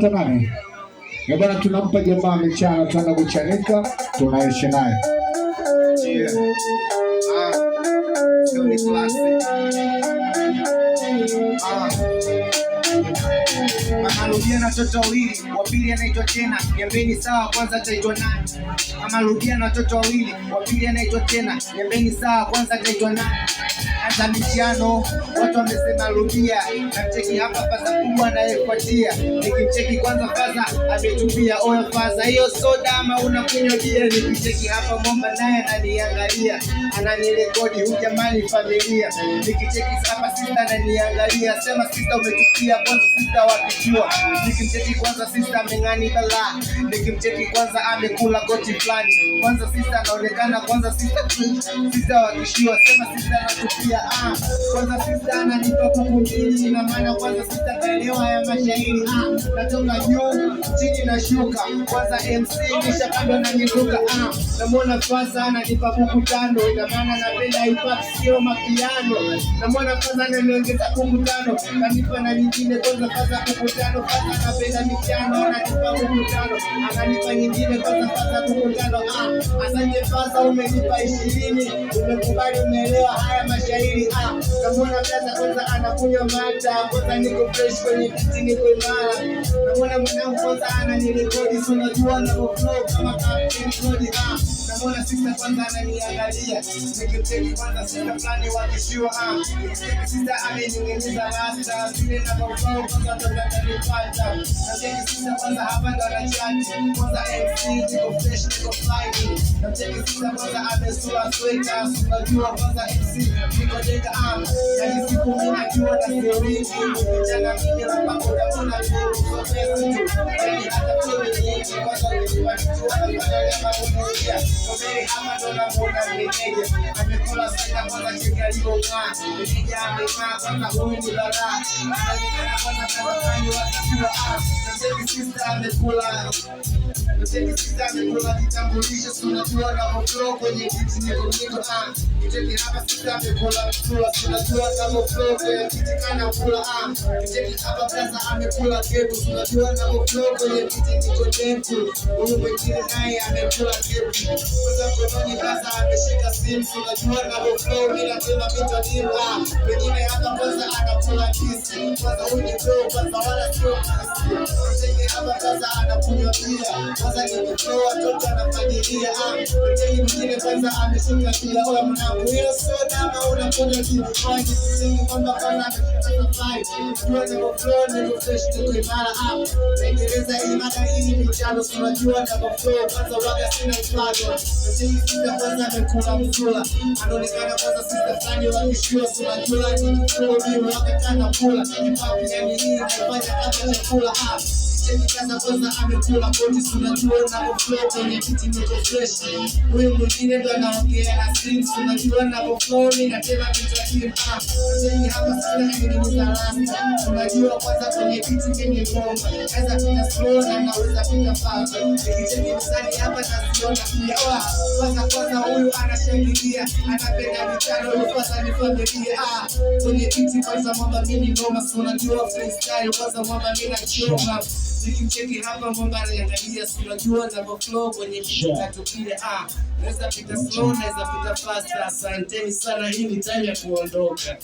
Nani? Bwana, tunampa jamaa amechana, tunaenda kuchanika, tunaishi naye. Amarudia na watoto wawili, wa pili anaitwa tena, niambeni sawa, kwanza ataitwa nani? Amarudia na watoto wawili, wa pili anaitwa tena, niambeni sawa, kwanza ataitwa nani? Anza michiano, watu wamesema rudia, namcheki hapa faza kubwa anayefuatia, nikimcheki kwanza faza ametumbia, oya faza hiyo soda ama unakunywa bia? Nikicheki hapa momba naye ananiangalia, ananirekodi huyu jamani familia, nikicheki hapa sista ananiangalia, sema sista umetupia, kwanza sista wakishua, nikimcheki kwanza sista ameng'ani bala, nikimcheki kwanza amekula koti fulani, kwanza sista anaonekana, kwanza sista wakishua, sema sista anatupia. Kwanza sista ananipa kuku mbili, ina maana kwanza sista kaelewa haya mashairi. Natoka juu chini na shuka, kwanza MC kisha kando na nyiruka. Namwona faza ananipa kuku tano, ina maana napenda hip hop sio mapiano. Namwona faza ananiongeza kuku tano, kanipa na nyingine, kwanza faza kuku tano. Faza anapenda michano, ananipa kuku tano, ananipa nyingine, kwanza faza kuku tano. Asante faza, umenipa 20, umekubali, umeelewa haya mashairi. Namwona blaza kwanza anakunywa mata, kwanza niko fresh kwenye kiti, niko imara. Namwona mwanangu kwanza ananirekodi, so najua na flow kama Captain Cody. Namwona sister kwanza ananiangalia, nikimcheki kwanza sister fulani wakishua. Sister amening'iniza rasta, vile na mafao kwanza tutanipata. Namcheki sister kwanza hapa ndo anachati, kwanza MC niko fresh, niko fly. Namcheki sister kwanza amesua sweta, so najua kwanza MC niko deka. Na siku mimi najua na theory, kijana mimi hapa kwa kuna kwa pesa tu, yani hata kwa yeye kwanza nilipata kuangalia Koberi ama ndo namuona mwenyeje, amekula sana kwanza cheki aliyong'aa, mwenyeje ameng'aa kwanza huyu ni bala, anaonekana kwanza kafanya wakijua. Mcheki sister amekula, mcheki sister amekula kitambulisho, tunajua na flow kwenye kiti niko. Mcheki hapa sister amekula mtula, tunajua na flow kwenye kiti kana kula. Mcheki hapa blaza amekula kepu, tunajua na flow kwenye kiti niko dentu. Huyu mwingine naye amekula kepu, kwanza mkononi blaza ameshika simu, tunajua na flow bila tena vitu dimba. Wengine hapa kwanza anakula kisi, kwanza huyu ni flow kwanza wala sio kisi. Mcheki hapa blaza anakunywa bia, kwanza ni flow watoto anafagilia. Mcheki mwingine kwanza ameshika bia, oya mwanangu hiyo soda ama unakunywa bia? Mcheki kwamba kwanza Tuwe niko flow, niko fresh, niko imara. Naendeleza imara hii michano, tunajua niko flow, kwanza waga sina mfano. Mcheki sister kwanza amekula mzula, anaonekana kwanza sister fulani wakishua, tunajua ni flow mimi wakatana kula. Kipapi yani hii nafanya kama chakula. Mcheki kwanza amekula koti, tunajua niko flow kwenye kiti niko fresh. Huyu mwingine ndo anaongea na streams, tunajua niko flow mimi na tena mtakim. Mcheki hapa sina ni rasta, tunajua kwanza kwenye kiti kenye bomba, naweza pita slow na naweza pita fast. Nikicheki msanii hapa naziona pia, kwanza huyu anashangilia, anapenda michano, kwanza ni familia. Kwenye kiti kwanza mwamba mimi ngoma, tunajua freestyle, kwanza mwamba mimi nachoma. Nikimcheki hapa mwamba anaangalia, tunajua na flow kwenye kiti natupia. Naweza pita slow, naweza pita fast. Asanteni sana, hii ni time ya kuondoka.